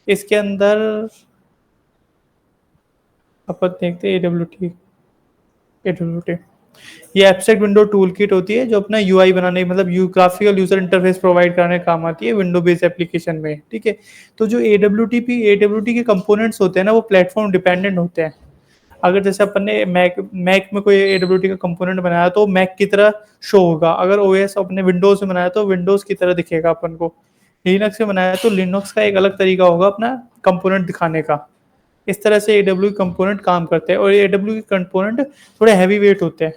इसके अंदर अपन देखते हैं AWT। ये एब्स्ट्रैक्ट विंडो टूल किट होती है जो अपना यूआई बनाने मतलब you graphical user interface provide करने काम आती है विंडो बेस्ड एप्लीकेशन में। ठीक है, तो जो AWT के कंपोनेंट्स होते हैं ना वो प्लेटफॉर्म डिपेंडेंट होते हैं। अगर जैसे अपन ने मैक मैक में कोई AWT का कंपोनेंट बनाया तो मैक की तरह शो होगा। अगर ओएस अपने विंडोज में बनाया तो विंडोज की तरह दिखेगा अपन को। लिनक्स में बनाया तो लिनक्स का एक अलग तरीका होगा अपना कंपोनेंट दिखाने का। इस तरह से AW कंपोनेंट काम करते हैं और AW के कंपोनेंट थोड़े हैवी वेट होते हैं।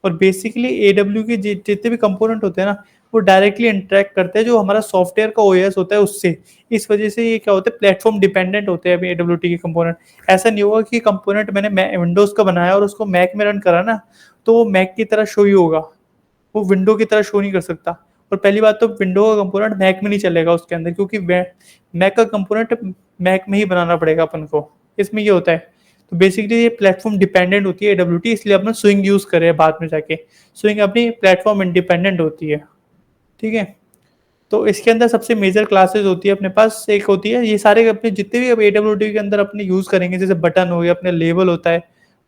और बेसिकली AW के जितने भी कंपोनेंट होते हैं ना वो डायरेक्टली इंटरेक्ट करते हैं जो हमारा सॉफ्टवेयर का ओएस होता है उससे। इस वजह से ये क्या होता है प्लेटफॉर्म डिपेंडेंट होते हैं अभी AWT के कंपोनेंट। ऐसा नहीं होगा कि कंपोनेंट मैंने विंडोज का बनाया और उसको मैक में रन करा ना तो वो मैक की तरह शो ही होगा, वो विंडो की तरह शो नहीं कर सकता। और पहली बात तो विंडो का कंपोनेंट मैक में नहीं चलेगा उसके अंदर क्योंकि मैक का कंपोनेंट मैक में ही बनाना पड़ेगा अपन को। इसमें ये होता है। तो बेसिकली ये प्लेटफॉर्म डिपेंडेंट होती है AWT, इसलिए अपना स्विंग यूज करें बाद में जाके। स्विंग अपनी प्लेटफॉर्म इंडिपेंडेंट होती है। ठीक है, तो इसके अंदर सबसे मेजर क्लासेस होती है अपने पास। एक होती है ये सारे अपने जितने भी अब AWT के अंदर अपने यूज करेंगे जैसे बटन हो गया, अपने लेबल होता है,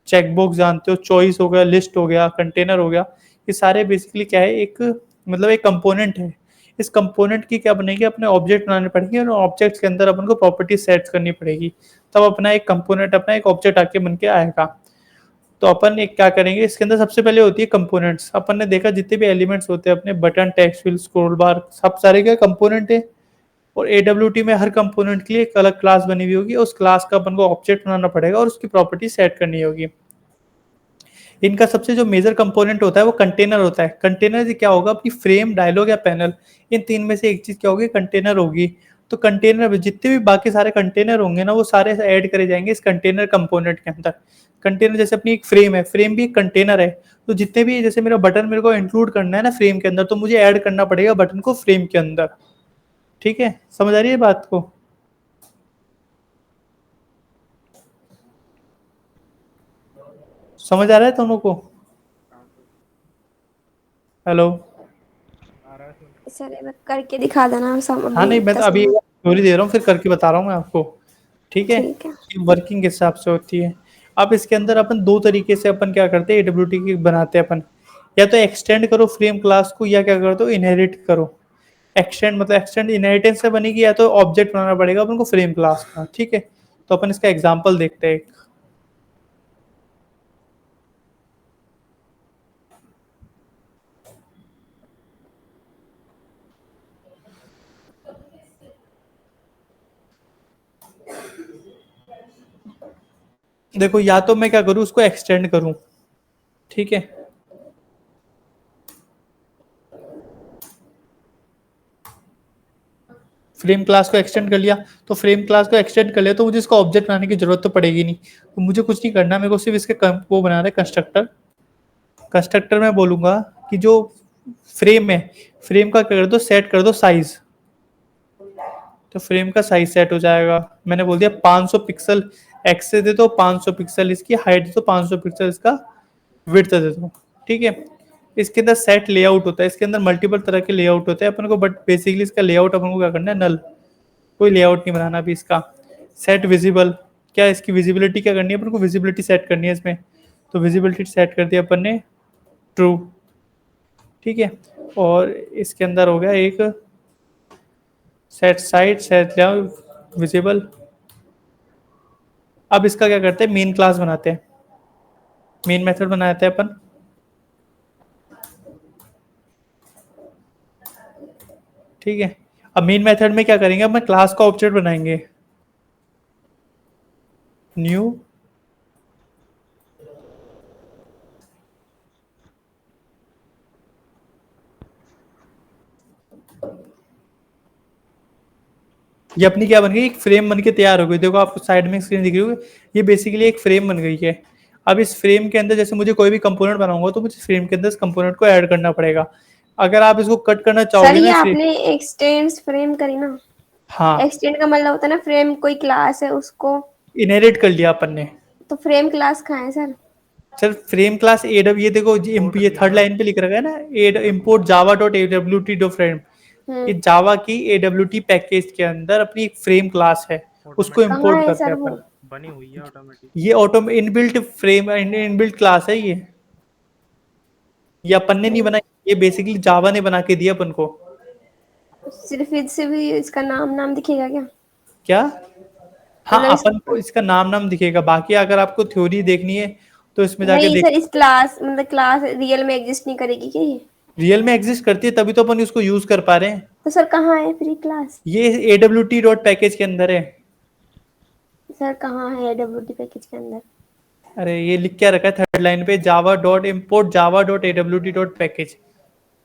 चेकबॉक्स जानते हो, चॉइस हो गया, लिस्ट हो गया, कंटेनर हो गया। ये सारे बेसिकली क्या है एक मतलब एक कंपोनेंट है। इस कंपोनेंट की क्या बनेगी अपने ऑब्जेक्ट बनाने पड़ेंगे और ऑब्जेक्ट के अंदर अपन को प्रॉपर्टी सेट करनी पड़ेगी तब अपना एक कंपोनेंट अपना एक ऑब्जेक्ट आके बन के आएगा। तो अपन एक क्या करेंगे इसके अंदर सबसे पहले होती है कंपोनेंट्स। अपन ने देखा जितने भी एलिमेंट्स होते हैं अपने बटन, टेक्स्ट फील्ड, स्क्रॉल बार सब सारे क्या कंपोनेंट है। और AWT में हर कंपोनेंट के लिए एक अलग क्लास बनी हुई होगी, उस क्लास का अपन को ऑब्जेक्ट बनाना पड़ेगा और उसकी प्रॉपर्टी सेट करनी होगी। इनका सबसे जो मेजर कंपोनेंट होता है वो कंटेनर होता है। कंटेनर से क्या होगा अपनी फ्रेम, डायलॉग या पैनल, इन तीन में से एक चीज क्या होगी कंटेनर होगी। तो कंटेनर में जितने भी बाकी सारे कंटेनर होंगे ना वो सारे ऐड करे जाएंगे इस कंटेनर कंपोनेंट के अंदर। कंटेनर जैसे अपनी एक फ्रेम है, फ्रेम भी एक कंटेनर है। तो जितने भी जैसे मेरा बटन मेरे को इंक्लूड करना है ना फ्रेम के अंदर तो मुझे ऐड करना पड़ेगा बटन को फ्रेम के अंदर। ठीक है, समझ आ रही है बात को? समझ आ रहा है दोनों को? हेलो? सर एक बार करके दिखा देना, हम सब हाँ अभी नहीं मैं तो 10 अभी मिनट। थोड़ी दे रहा हूँ फिर करके बता रहा हूँ मैं आपको। ठीक है, ठीक है। वर्किंग के हिसाब से होती है। अब इसके अंदर अपन दो तरीके से अपन क्या करते हैं AWT की बनाते हैं अपन। या तो एक्सटेंड करो फ्रेम क्लास को या क्या करते हो इनहेरिट करो। एक्सटेंड मतलब एक्सटेंड इनहेरिटेंस से बनेगी या तो ऑब्जेक्ट बनाना पड़ेगा अपन को फ्रेम क्लास का। ठीक है, तो अपन इसका एग्जाम्पल देखते हैं। देखो या तो मैं क्या करूँ उसको एक्सटेंड करूँ। ठीक है, फ्रेम क्लास को एक्सटेंड कर लिया। तो फ्रेम क्लास को एक्सटेंड कर लिया तो मुझे इसका ऑब्जेक्ट बनाने की जरूरत तो पड़ेगी नहीं। तो मुझे कुछ नहीं करना, मेरे को सिर्फ इसके वो बनाना है कंस्ट्रक्टर। कंस्ट्रक्टर में बोलूंगा कि जो फ्रेम है फ्रेम का क्या कर दो सेट कर दो साइज। तो फ्रेम का साइज सेट हो जाएगा। मैंने बोल दिया 500 पिक्सल एक्स से दे दो, 500 पिक्सल इसकी हाइट दे दो, 500 पिक्सल इसका विड्थ दे दो। ठीक है, इसके अंदर सेट लेआउट होता है। इसके अंदर मल्टीपल तरह के लेआउट होते हैं अपन को, बट बेसिकली इसका लेआउट अपन को क्या करना है नल, कोई लेआउट नहीं बनाना अभी इसका। सेट विजिबल, क्या इसकी विजिबिलिटी क्या करनी है अपन को, विजिबिलिटी सेट करनी है इसमें। तो विजिबिलिटी सेट कर दिया अपन ने ट्रू। ठीक है, और इसके अंदर हो गया एक सेट साइड सेट विजिबल। अब इसका क्या करते हैं मेन क्लास बनाते हैं, मेन मेथड बनाते हैं अपन। ठीक है, अब मेन मेथड में क्या करेंगे अपन क्लास का ऑब्जेक्ट बनाएंगे न्यू। ये अपनी क्या बन गई एक फ्रेम बन के तैयार हो गई। देखो आपको साइड में स्क्रीन दिख रही होगी, ये बेसिकली एक फ्रेम बन गई है। अब इस फ्रेम के अंदर जैसे मुझे कोई भी कंपोनेंट बनाऊंगा तो मुझे फ्रेम के अंदर इस कंपोनेंट को ऐड करना पड़ेगा। अगर आप इसको कट करना सर चाहोगे ये ना आपने एक्सटेंड फ्रेम करी ना? हाँ एक्सटेंड का मतलब होता है ना फ्रेम कोई क्लास है उसको। इनहेरिट कर लिया अपन ने। तो फ्रेम क्लास कहाँ है सर? सर फ्रेम क्लास एडब्ल्यू, ये देखो ये थर्ड लाइन पे लिख रखा है ना import Java dot AWT dot frame. ये हम्म। जावा की AWT पैकेज के अंदर अपनी एक फ्रेम क्लास है। उसको ऑटोमेटिक कहाँ इंपोर्ट है करते सर हैं वो? अपन। बनी हुई है ऑटोमेटिक। ये auto inbuilt frame inbuilt class है ये अपन ने नहीं नहीं, बनाई, ये बेसिकली जावा ने बना के दिया अपन को। सिर्फ इससे भी इसका नाम नाम दिखेगा क्या? क्या? हाँ, मतलब अपन को इसका नाम नाम दिखेगा, बाकी अगर आपको थ्योरी देखनी है तो इसमें जाके नहीं देख। सर, इस क्लास मतलब क्लास रियल में एग्जिस्ट नहीं करेगी क्या ये? रियल में एग्जिस्ट करती है तभी तो अपन उसको यूज कर पा रहे हैं। तो सर कहाँ है फ्री क्लास? ये AWT डॉट पैकेज के अंदर है। सर कहाँ है डब्ल्यूटी पैकेज के अंदर? अरे ये लिख क्या रखा है थर्ड लाइन पे, Java dot import Java dot AWT dot package.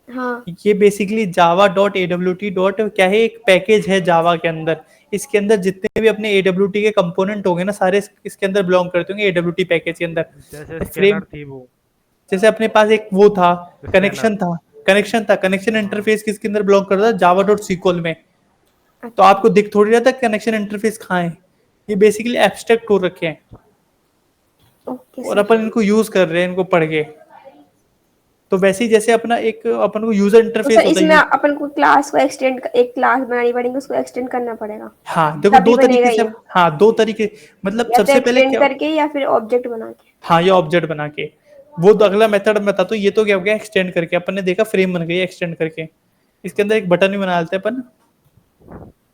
हाँ। ये basically Java dot AWT dot क्या है, एक पैकेज है जावा के अंदर। इसके अंदर जितने भी अपने AWT के कंपोनेंट होंगे ना, सारे इसके अंदर बिलोंग करते होंगे AWT पैकेज के अंदर। जैसे फ्रेम, स्कैनर थी वो, जैसे अपने पास एक वो था, स्कैनर। कनेक्शन हाँ। इंटरफेस किसके अंदर बिलोंग करता था, जावा डॉट सीक्वल में। तो अच्छा। आपको दिख थोड़ी रहा था कनेक्शन इंटरफेस कहाँ है, ये बेसिकली एब्स्ट्रैक्ट हो रखे हैं ओके और सर। अपन इनको यूज कर रहे हैं इनको पढ़ के। तो वैसे ही जैसे अपना एक अपन को यूजर तो सर इंटरफेस होता इसमें है। अपन को क्लास को एक्सटेंड, एक क्लास बनानी पड़ेगी, उसको एक्सटेंड करना पड़ेगा, हाँ देखो तभी दो बनेगा तरीके से। ये। हाँ दो तरीके, मतलब या तो सबसे पहले एक्सटेंड क्या। करके या फिर ऑब्जेक्ट बना के। हाँ ये ऑब्जेक्ट बना के, वो तो अगला मेथड बता। तो ये तो क्या हो गया एक्सटेंड करके, अपन ने देखा फ्रेम बन गई एक्सटेंड करके। इसके अंदर एक बटन भी बना लेते हैं अपन,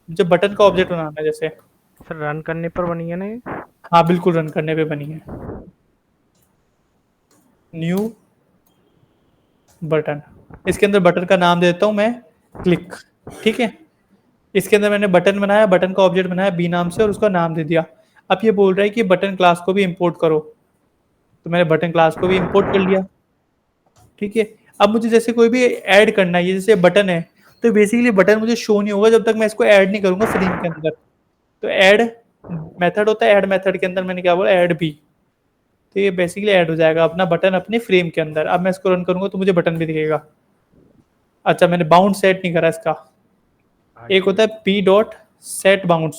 जो बटन का ऑब्जेक्ट बनाना है जैसे। सर रन करने पर बनी है ना ये? हाँ बिल्कुल रन करने पे बनी है। न्यू बटन, इसके अंदर बटन का नाम दे देता हूँ मैं क्लिक। ठीक है, इसके अंदर मैंने बटन बनाया, बटन का ऑब्जेक्ट बनाया बी नाम से और उसका नाम दे दिया। अब ये बोल रहा है कि बटन क्लास को भी इंपोर्ट करो, तो मैंने बटन क्लास को भी इंपोर्ट कर लिया। ठीक है, अब मुझे जैसे कोई भी ऐड करना है, ये जैसे बटन है, तो बेसिकली बटन मुझे शो नहीं होगा जब तक मैं इसको ऐड नहीं करूंगा फ्रेम के अंदर। तो ऐड मेथड होता है, ऐड मेथड के अंदर मैंने क्या बोला, ऐड भी। तो ये बेसिकली ऐड हो जाएगा अपना बटन अपने फ्रेम के अंदर। अब मैं इसको रन करूंगा तो मुझे बटन भी दिखेगा। अच्छा मैंने बाउंड सेट नहीं करा इसका। एक हाइट होता विड्थ। है P dot set bounds,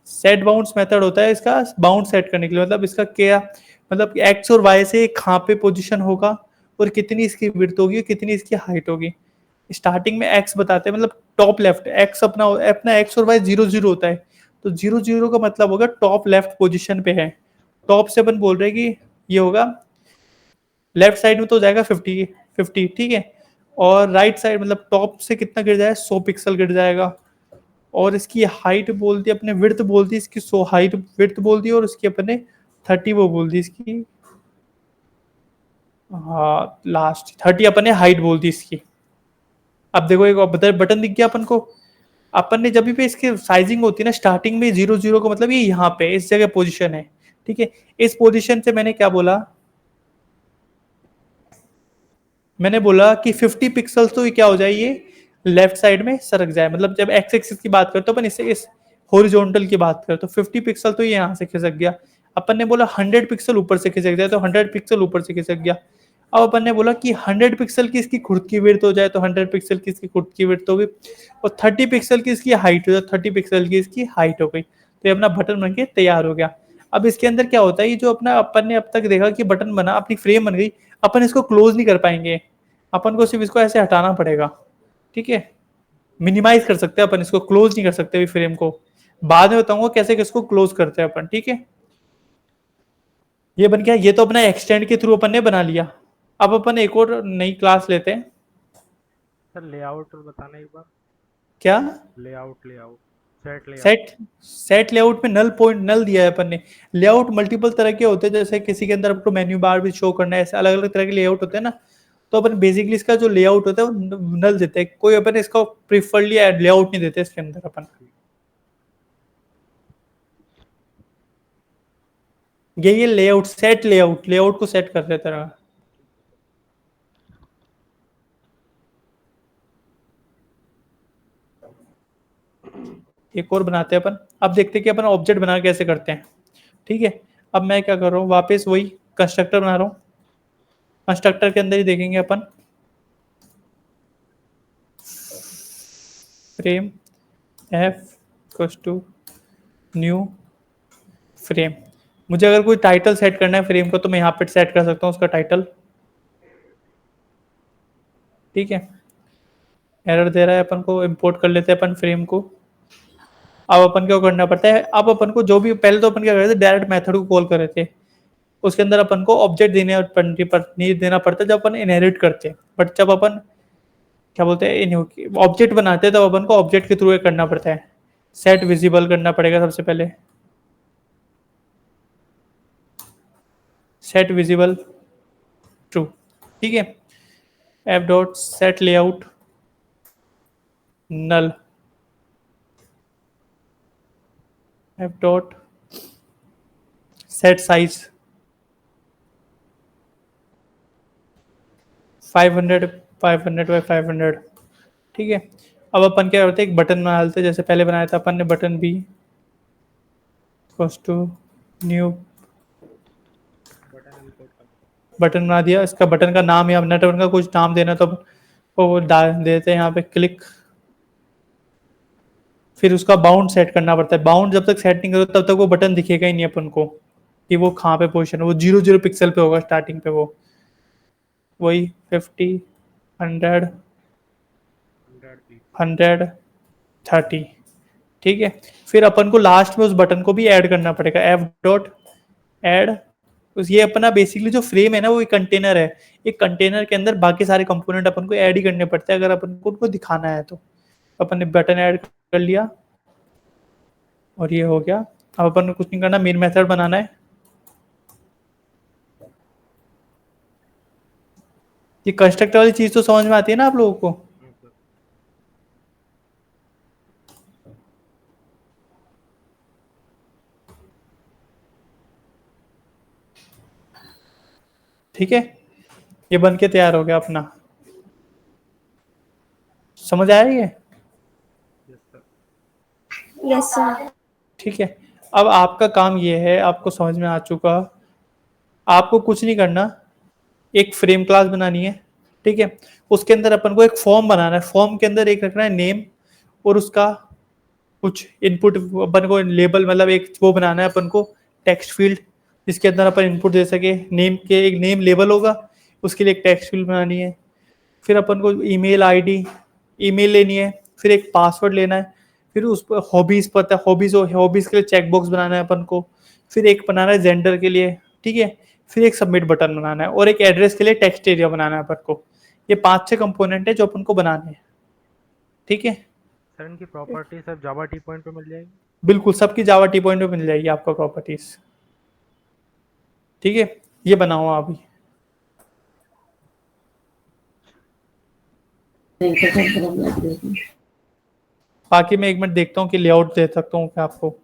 set bounds method होता है इसका बाउंड सेट करने के लिए। मतलब इसका क्या, मतलब एक्स और वाई से कहाँ पे पोजीशन होगा और कितनी इसकी विड्थ होगी और कितनी इसकी हाइट होगी। स्टार्टिंग में एक्स बताते हैं, मतलब टॉप लेफ्ट एक्स, अपना अपना एक्स और वाई 0 0 होता है। तो 0 0 का मतलब होगा टॉप लेफ्ट पोजीशन पे है। टॉप से अपन बोल रहे हैं कि ये होगा लेफ्ट साइड में, तो हो जाएगा 50 50। ठीक है, और राइट साइड मतलब टॉप से कितना गिर जाएगा, 100 पिक्सल गिर जाएगा। और इसकी हाइट बोल दी अपने, विड्थ बोल दी इसकी 100, हाइट विड्थ बोल दी, और उसकी अपने 30 वो बोल दी इसकी। हाँ लास्ट 30 अपने हाइट बोल दी इसकी। अब देखो एक बटन बटन दिख गया अपन को। अपन ने जब भी इसकी साइजिंग होती है ना स्टार्टिंग में 0 0 का मतलब ये यहाँ पे इस जगह पोजीशन है। ठीक है, इस पोजीशन से मैंने क्या बोला, मैंने बोला कि 50 पिक्सल तो ये क्या हो जाए, ये लेफ्ट साइड में सरक जाए। मतलब जब एक्स एक्सिस की बात करते हो अपन, इससे इस हॉरिजॉन्टल की बात करें तो 50 पिक्सल तो ये यहाँ से खिसक गया। अपन ने बोला 100 पिक्सल ऊपर से खिसक जाए तो 100 पिक्सल ऊपर से खिसक गया। अब अपन ने बोला कि 100 पिक्सल की इसकी खुद की विड्थ हो जाए तो 100 पिक्सल की इसकी खुद की विड्थ होगी, और 30 पिक्सल की इसकी हाइट हो जाए 30 पिक्सल की इसकी हाइट हो गई। तो ये अपना बटन बन के तैयार हो गया। अब इसके अंदर क्या होता है, ये जो अपना अपन ने अब तक देखा कि बटन बना, अपनी फ्रेम बन गई, अपन इसको क्लोज नहीं कर पाएंगे। अपन को सिर्फ इसको ऐसे हटाना पड़ेगा। ठीक है, मिनिमाइज कर सकते हैं अपन इसको, क्लोज नहीं कर सकते अभी फ्रेम को। बाद में बताऊंगा कैसे किसको क्लोज करते हैं अपन। ठीक है, ये बन गया, ये तो अपना एक्सटेंड के थ्रू अपन ने बना लिया। अब अपन एक और नई क्लास लेते हैं। सर लेआउट बताना एक बार। क्या? Layout, layout, set layout. Set, set layout में नल पॉइंट नल दिया है अपन ने। लेआउट मल्टीपल तरह के होते हैं, जैसे किसी के अंदर आपको मेन्यू बार भी शो करना है, ऐसे अलग अलग तरह के लेआउट होते हैं ना। तो अपन बेसिकली इसका जो लेआउट होता है वो नल देते हैं, कोई अपन इसका प्रीफरली लेआउट नहीं देते इसके अंदर अपन। ये लेआउट सेट, लेआउट लेआउट को सेट कर देता रहा। एक और बनाते हैं अपन। अब देखते हैं कि अपन ऑब्जेक्ट बना कैसे करते हैं। ठीक है, अब मैं क्या कर रहा हूँ, वापस वही कंस्ट्रक्टर बना रहा हूँ। कंस्ट्रक्टर के अंदर ही देखेंगे अपन frame F equals to new frame. मुझे अगर कोई टाइटल सेट करना है फ्रेम को तो मैं यहाँ पे सेट कर सकता हूँ उसका टाइटल। ठीक है, एरर दे रहा है अपन को, इंपोर्ट कर लेते हैं अपन फ्रेम को। अब अपन को करना पड़ता है, अब अपन को जो भी पहले तो अपन क्या करते थे, डायरेक्ट मेथड को कॉल कर रहे थे, उसके अंदर अपन को ऑब्जेक्ट नहीं देना पड़ता जब अपन इनहेरिट करते हैं, बट जब अपन क्या बोलते हैं ऑब्जेक्ट बनाते हैं तब अपन को ऑब्जेक्ट के थ्रू करना पड़ता है। सेट विजिबल करना पड़ेगा सबसे पहले, सेट विजिबल ट्रू, ठीक है। F dot set layout null, F dot set size 500 500 by 500, ठीक है। अब अपन क्या करते हैं, एक बटन बना लेते हैं, जैसे पहले बनाया था अपन ने button B two new button import कर दो। बटन बना दिया, इसका बटन का नाम या नेट बटन का कुछ नाम देना तो वो डाल देते हैं यहाँ पे क्लिक। फिर उसका बाउंड सेट करना पड़ता है, बाउंड जब तक सेट नहीं करो तब तक वो बटन दिखेगा ही नहीं अपन को कि वो कहाँ पे पोजिशन है, वो 0 0 पिक्सल पे होगा स्टार्टिंग पे, वो वही 50 100 100 पीस। 130, ठीक है। फिर अपन को लास्ट में उस बटन को भी ऐड करना पड़ेगा, एफ डॉट ऐड। ये अपना बेसिकली जो फ्रेम है ना वो एक कंटेनर है, एक कंटेनर के अंदर बाकी सारे कंपोनेंट अपन को ऐड ही करने पड़ते हैं अगर अपन को उनको दिखाना है तो। अपन ने बटन ऐड कर लिया और ये हो गया। अब अपन को कुछ नहीं करना, मेन मेथड बनाना है। ये कंस्ट्रक्टर वाली चीज तो समझ में आती है ना आप लोगों को? सर। ठीक है, ये बन के तैयार हो गया अपना, समझ आया ये? Yes sir. Yes sir. ठीक है। अब आपका काम ये है, आपको समझ में आ चुका, आपको कुछ नहीं करना, एक फ्रेम क्लास बनानी है, ठीक है। उसके अंदर अपन को एक फॉर्म बनाना है, फॉर्म के अंदर एक रखना है नेम और उसका कुछ इनपुट, अपन को लेबल मतलब एक वो बनाना है अपन को टेक्स्ट फील्ड, जिसके अंदर अपन इनपुट दे सके, नेम के एक नेम लेबल होगा, उसके लिए एक टेक्स्ट फील्ड बनानी है। फिर अपन को ईमेल आईडी ईमेल लेनी है, फिर एक पासवर्ड लेना है, फिर उस पर हॉबीज पता है, हॉबीज के लिए चेक बॉक्स बनाना है अपन को, फिर एक बनाना है जेंडर के लिए, ठीक है। फिर एक सबमिट बटन बनाना है और एक एड्रेस के लिए टेक्स्ट एरिया बनाना है अपन को। ये 5-6 कंपोनेंट है जो अपन को बनाने हैं, ठीक है। सर इनकी प्रॉपर्टी सब जावा टी पॉइंट पे मिल जाएगी? बिल्कुल सबकी जावा टी पॉइंट में मिल जाएगी आपको प्रॉपर्टीज, ठीक है। ये बनाओ अभी। बाकी मैं एक मिनट देखता हूँ कि लेआउट दे सकता हूँ क्या आपको।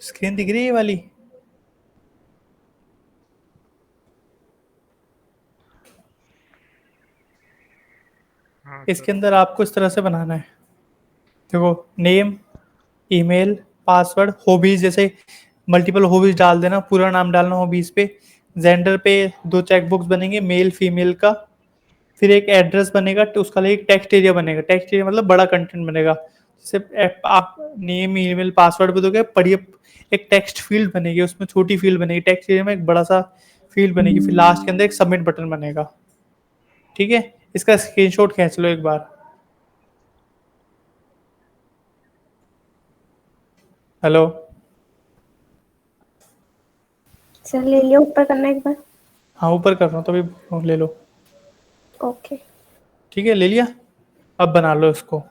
स्क्रीन दिख रही है ये वाली? हाँ इसके सर। अंदर आपको इस तरह से बनाना है। देखो, नेम, ईमेल, पासवर्ड, हॉबीज, जैसे मल्टीपल हॉबीज डाल देना, पूरा नाम डालना हॉबीज पे। जेंडर पे दो चेकबॉक्स बनेंगे, मेल फीमेल का। फिर एक एड्रेस बनेगा, तो उसका लिए एक टेक्स्ट एरिया बनेगा। टेक्स्ट एरिया मतलब बड़ा कंटेंट बनेगा। सिर्फ आप नेम ईमेल पासवर्ड पे दोगे, पढ़िए, एक टेक्स्ट फील्ड बनेगी, उसमें छोटी फील्ड बनेगी, टेक्स्ट एरिया में एक बड़ा सा फील्ड बनेगी, फिर लास्ट के अंदर एक सबमिट बटन बनेगा। ठीक है, इसका स्क्रीनशॉट खींच लो एक बार। हेलो? सर ले लिया, ऊपर करना एक बार। हाँ, ऊपर कर रहा हूँ, तभी ले लो। ओके। ठीक है, ले लिया। अब बना लो इसको।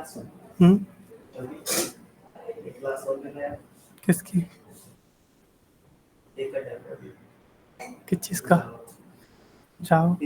हम्म। किसकी? किस चीज का? जाओ।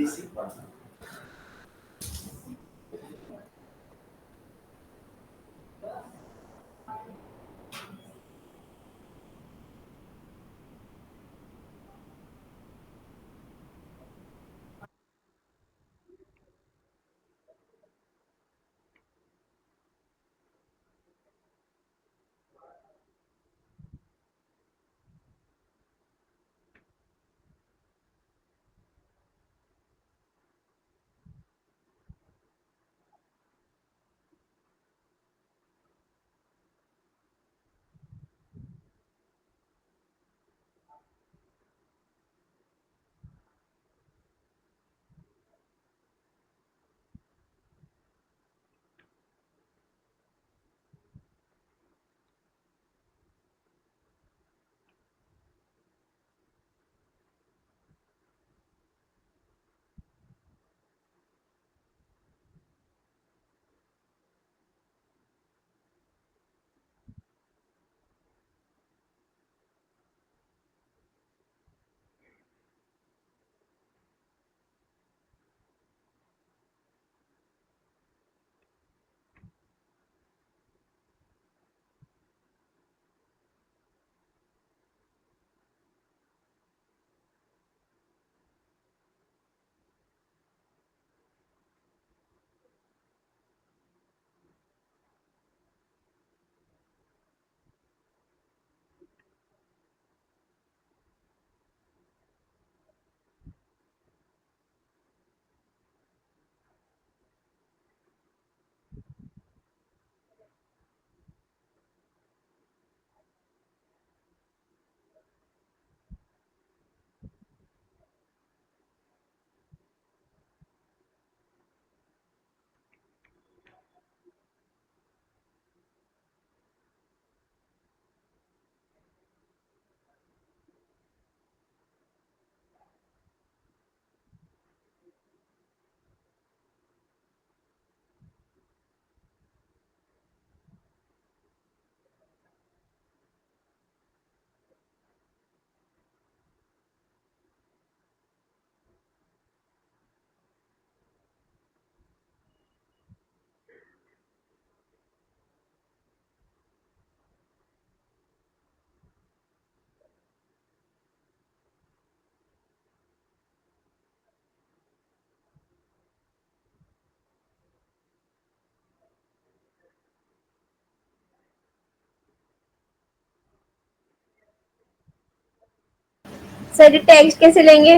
सर ये टैक्स कैसे लेंगे?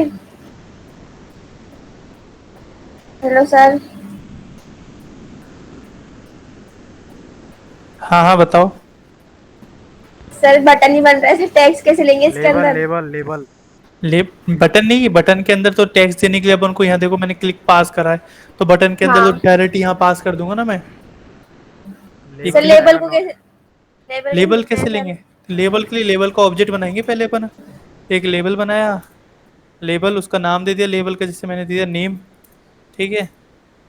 Hello sir. हाँ हाँ बताओ। सर बटन ही बन रहा है, सर टैक्स कैसे लेंगे इसके लेबल अंदर? Label label. ले बटन नहीं, बटन के अंदर तो टेक्स्ट देने के लिए अपन को यहाँ देखो मैंने क्लिक पास करा है, तो बटन के अंदर तो हाँ डायरेक्ट यहाँ पास कर दूंगा ना मैं। ये सर, लेबल क्लिक। लेबल बनाना को होगा। कैसे, लेबल कैसे लेबल लिखना है कैसे सर? लेंगे? लेबल के लिए लेबल का ऑब्जेक्ट बनाएंगे पहले अपन। एक लेबल बनाया, लेबल उसका नाम दे दिया लेबल का, जिससे मैंने दिया नेम। ठीक है।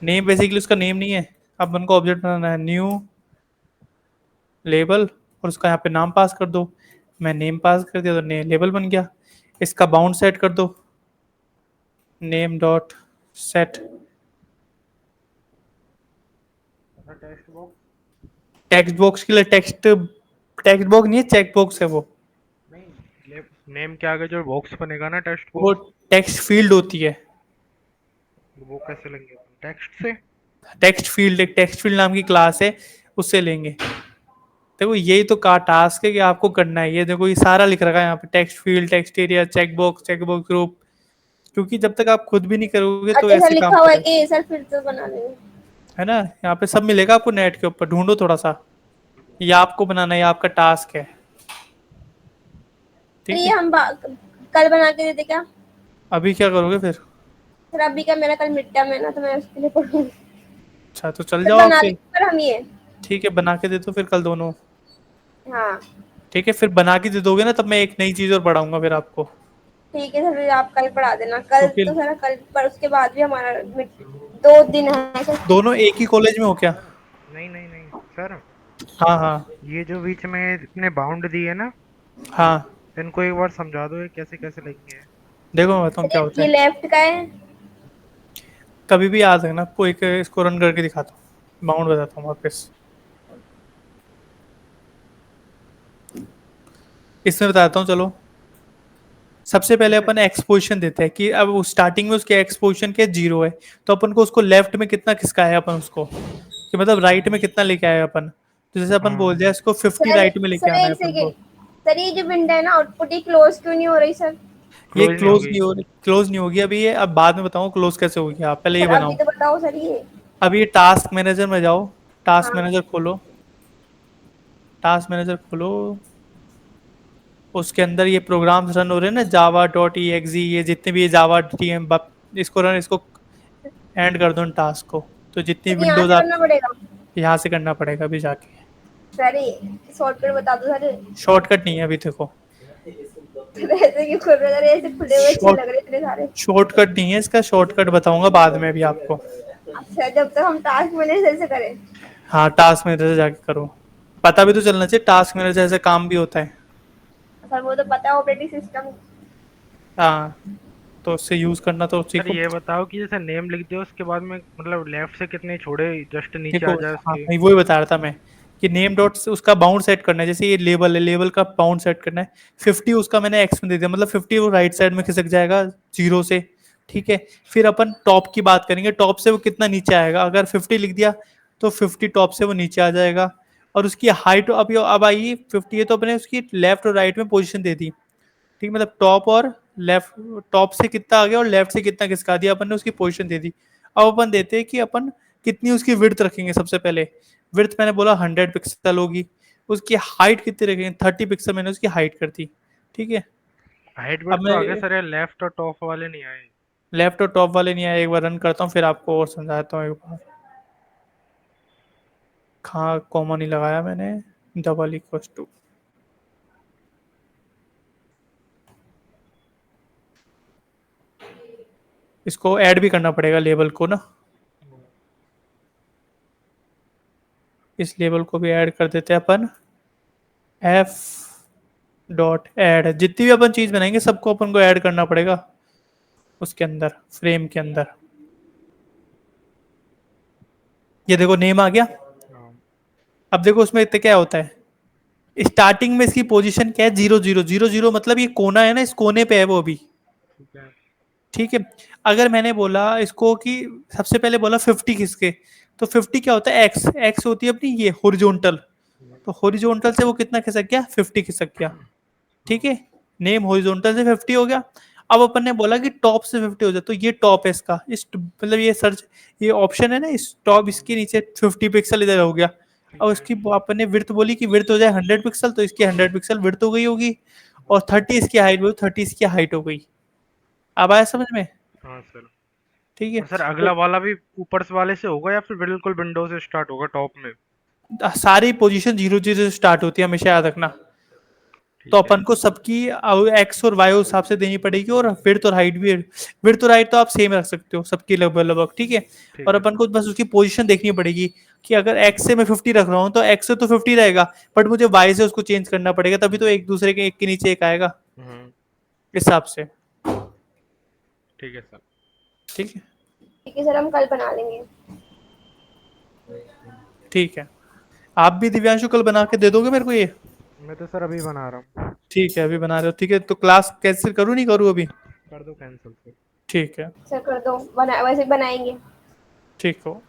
नेम बेसिकली उसका नेम नहीं है। अब अपन को ऑब्जेक्ट बनाना है न्यू लेबल, और उसका यहाँ पे नाम पास कर दो। मैं नेम पास कर दिया तो ने लेबल बन गया। इसका बाउंड सेट कर दो, name dot set. Text box. Text box के लिए टेक्स्ट, टेक्स्ट बॉक्स नहीं है, चेक बॉक्स है वो। नहीं, नेम के आगे जो बॉक्स बनेगा ना टेक्स्ट वो बॉक्स, टेक्स्ट फील्ड होती है। वो कैसे लेंगे टेक्स्ट से? टेक्स्ट फील्ड, एक टेक्स्ट फील्ड नाम की क्लास है, उससे लेंगे। देखो यही तो का टास्क है कि आपको करना है। ये देखो ये सारा लिख रखा है यहाँ पे, text field, text area, check box group. क्योंकि जब तक आप खुद भी नहीं करोगे तो अच्छा सर, ऐसे काम लिखा हुआ है करेगा। कि सर फिर तो बना लेंगे। है ना, यहाँ पे सब मिलेगा आपको नेट के ऊपर, ढूंढो थोड़ा सा। ये आपको बनाना है, ये आपका टास्क है। सर ठीक ये है। हम कल बना के देते क्या? अभी क्या करोगे फिर? सर अभी का मेरा कल मिड टर्म है ना, तो मैं उसके लिए पढ़ूंगी। अच्छा तो चल सर जाओ आप बना फिर। लेंगे सर हम ये। ठीक है, बना के दे दो फिर कल दोनों। हाँ ठीक है, फिर बना के दे दोगे ना, तब मैं एक नई चीज और पढ़ाऊंगा फिर आपको। ठीक है सर, फिर आप कल पढ़ा देना। कल क्योंकि तो सर कल पर उसके बाद भी हमारा 2 दिन है सर। दोनों एक ही कॉलेज में हो क्या? नहीं नहीं नहीं सर, हाँ हाँ ये जो बीच में इतने बाउंड दिए ना, हाँ। इनको एक बार समझा दो ये कैसे कैसे लिखेंगे। देखो मैं बताऊँ सर क्या होता ये है। लेफ्ट का है। कभी भी याद रखना, आपको एक इसको रन करके दिखाता हूँ, बाउंड बताता हूँ वापस। इसमें बताता हूँ चलो। सबसे पहले जैसे अपन एक्सपोजिशन देते हैं कि अब स्टार्टिंग में उसके एक्सपोजिशन के 0 है, तो अपन को उसको लेफ्ट में कितना खिसकाया अपन उसको, कि मतलब राइट में कितना लेके आए अपन। तो जैसे अपन बोल हाँ दिया इसको 50 सर राइट में लेके सर आना है एक अपन को। सेकेंड। सर ये जो विंडो है ना आउटपुट ही क्लोज क्यों नहीं हो रही सर? ये क्लोज नहीं क्लोज होगी। नहीं हो रही, क्लोज नहीं होगी अभी ये, अब बाद में बताऊँ क्लोज कैसे होगी, आप पहले ये सर अभी बनाओ। तो बताओ सर ये। अब ये टास्क मैनेजर में जाओ, टास्क हाँ मैनेजर खोलो, टास्क मैनेजर खोलो। उसके अंदर ये प्रोग्राम्स रन हो रहे हैं ना, जावा डॉट ई एक्जी, ये जितने भी ये जावा टी एम, इसको रन, इसको एंड कर दो इन टास्क को। तो जितनी सर यहाँ विंडोज से आप करना पड़ेगा। यहाँ से करना पड़ेगा अभी जाके। सर ये शॉर्टकट बता दो सर। शॉर्टकट नहीं है अभी, देखो। सर ऐसे क्यों खुल रहे? सर ऐसे खुले हुए अच्छे शॉर्ट लग रहे इतने सारे। शॉर्टकट नहीं है इसका, शॉर्टकट बताऊंगा बाद में भी आपको। अच्छा जब तक हम टास्क मैनेजर से करें। हाँ, टास्क मैनेजर से जाके करो। पता भी तो चलना चाहिए टास्क मैनेजर से काम भी होता है। सर वो तो पता है ऑपरेटिंग सिस्टम। हाँ, तो उससे यूज करना तो सर सीखो। ये बताओ कि जैसे नेम लिख दिया उसके बाद में मतलब लेफ्ट से कितने छोड़े जस्ट नीचे देखो, आ जाए हाँ उसके। मैं वही बता रहा था मैं, कि नेम डॉट से उसका बाउंड सेट करना है, जैसे ये लेबल है, लेबल का बाउंड सेट करना है। 50 उसका मैंने एक्स में दे दिया, मतलब 50 वो राइट साइड में खिसक जाएगा 0 से। ठीक है। फिर अपन टॉप की बात करेंगे, टॉप से वो कितना नीचे आएगा, अगर 50 लिख दिया तो 50 टॉप से वो नीचे आ जाएगा। और उसकी हाइट अब आई 50 है, तो अपने उसकी लेफ्ट और राइट में पोजिशन दे दी। ठीक, मतलब टॉप और लेफ्ट, टॉप से कितना आ गया और लेफ्ट से कितना खिसका दिया अपन ने, उसकी पोजीशन दे दी। अब अपन देते हैं कि अपन कितनी उसकी विड्थ रखेंगे। सबसे पहले विड्थ मैंने बोला 100 पिक्सल होगी। उसकी हाइट कितनी रखेंगे, 30 पिक्सल मैंने उसकी हाइट कर दी। ठीक है। हाइट अब वर्ड तो मैं आगे सर, ये लेफ्ट और टॉप वाले नहीं आए। लेफ्ट और टॉप वाले नहीं आए, एक बार रन करता हूँ फिर आपको और समझाता हूँ एक बार। कहाँ कॉमा नहीं लगाया मैंने, डबल इक्वल टू। इसको ऐड भी करना पड़ेगा लेबल को ना, इस लेबल को भी ऐड कर देते हैं अपन। एफ डॉट ऐड, जितनी भी अपन चीज बनाएंगे सबको अपन को ऐड करना पड़ेगा उसके अंदर, फ्रेम के अंदर। ये देखो नेम आ गया। हाँ अब देखो उसमें इतने क्या होता है, स्टार्टिंग में इसकी पोजीशन क्या है, 0 0 0 0, मतलब ये कोना है ना, इस कोने पे है वो अभी। ठीक है। ठीक है। अगर मैंने बोला इसको कि सबसे पहले बोला 50 किसके, तो 50 क्या होता है, एक्स, एक्स होती है अपनी ये हॉरिजॉन्टल। तो हॉरिजॉन्टल से वो कितना खिसक गया, 50 खिसक गया। ठीक है। नेम हॉरिजॉन्टल से 50 हो गया। अब अपन ने बोला कि टॉप से 50 हो जाए, तो ये टॉप है इसका, इस मतलब ये सर्च, ये ऑप्शन है ना, इस टॉप, इसके नीचे 50 पिक्सल इधर हो गया। ठीक और है। इसकी अपन ने विड्थ बोली कि विड्थ हो जाए 100 पिक्सल, तो इसकी 100 पिक्सल विड्थ हो गई होगी। और 30 इसकी हाइट बोली, 30 इसकी हाइट हो गई। अब आया समझ में। हाँ सर। ठीक है। और सर अगला तो वाला भी ऊपर से वाले से होगा या फिर बिल्कुल विंडो से स्टार्ट होगा टॉप में? सारी पोजीशन 0 0 से स्टार्ट होती है, हमेशा याद रखना। तो ठीक है। अपन को सबकी एक्स और वाई हिसाब से देनी पड़ेगी, और विड्थ और हाइट भी, विड्थ और हाइट तो आप सेम रख सकते हो सबकी लगभग लगभग। ठीक है। ठीक और है अपन सर। को बस उसकी पोजीशन देखनी पड़ेगी, कि अगर एक्स से मैं 50 रख रहा हूँ तो एक्स से तो 50 रहेगा, बट मुझे वाई से उसको चेंज करना पड़ेगा, तभी तो एक दूसरे के एक के नीचे एक आएगा, हम्म। इस हिसाब से। ठीक है सर। ठीक है। ठीक है सर हम कल बना लेंगे। ठीक है। आप भी दिव्यांशु कल बना के दे दोगे मेरे को ये? मैं तो सर अभी बना रहा हूँ। ठीक है, अभी बना रहे हो, ठीक है, तो क्लास कैंसिल करूँ नहीं करूँ अभी? कर दो कैंसिल सर। ठीक है। सर कर दो, बना वैसे बनाएंगे। ठीक हो।